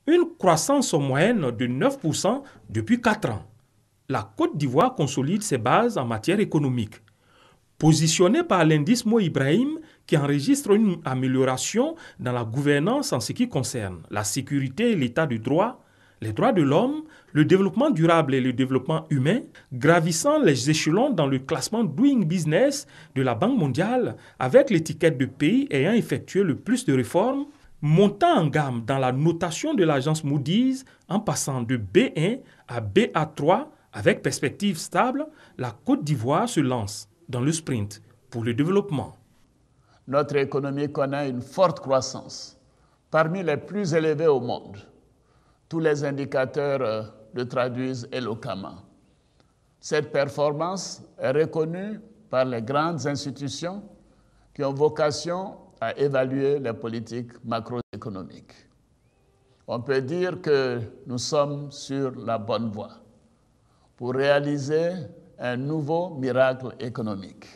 une croissance moyenne de 9% depuis 4 ans. La Côte d'Ivoire consolide ses bases en matière économique. Positionnée par l'indice Mo Ibrahim qui enregistre une amélioration dans la gouvernance en ce qui concerne la sécurité et l'état de droit, les droits de l'homme, le développement durable et le développement humain, gravissant les échelons dans le classement Doing Business de la Banque mondiale avec l'étiquette de pays ayant effectué le plus de réformes, montant en gamme dans la notation de l'agence Moody's en passant de B1 à BA3 avec perspective stable, la Côte d'Ivoire se lance dans le sprint pour le développement. Notre économie connaît une forte croissance, parmi les plus élevées au monde. Tous les indicateurs le traduisent éloquemment. Cette performance est reconnue par les grandes institutions qui ont vocation à évaluer les politiques macroéconomiques. On peut dire que nous sommes sur la bonne voie pour réaliser un nouveau miracle économique.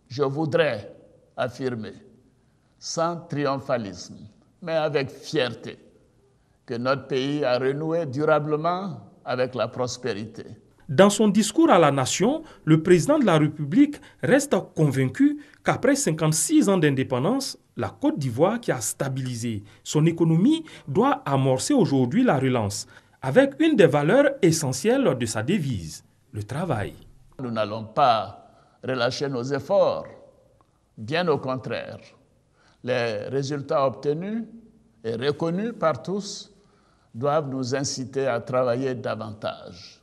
Je voudrais affirmer, sans triomphalisme, mais avec fierté, que notre pays a renoué durablement avec la prospérité. Dans son discours à la nation, le président de la République reste convaincu qu'après 56 ans d'indépendance, la Côte d'Ivoire, qui a stabilisé son économie, doit amorcer aujourd'hui la relance, avec une des valeurs essentielles de sa devise, le travail. Nous n'allons pas relâcher nos efforts, bien au contraire. Les résultats obtenus et reconnus par tous doivent nous inciter à travailler davantage.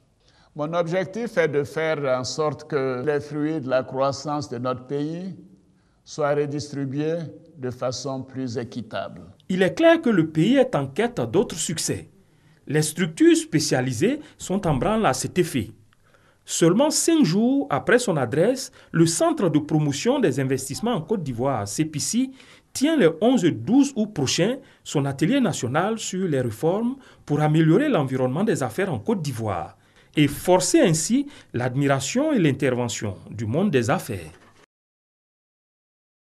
Mon objectif est de faire en sorte que les fruits de la croissance de notre pays soient redistribués de façon plus équitable. Il est clair que le pays est en quête d'autres succès. Les structures spécialisées sont en branle à cet effet. Seulement 5 jours après son adresse, le Centre de promotion des investissements en Côte d'Ivoire, CPICI, tient le 11 et 12 août prochain son atelier national sur les réformes pour améliorer l'environnement des affaires en Côte d'Ivoire et forcer ainsi l'admiration et l'intervention du monde des affaires.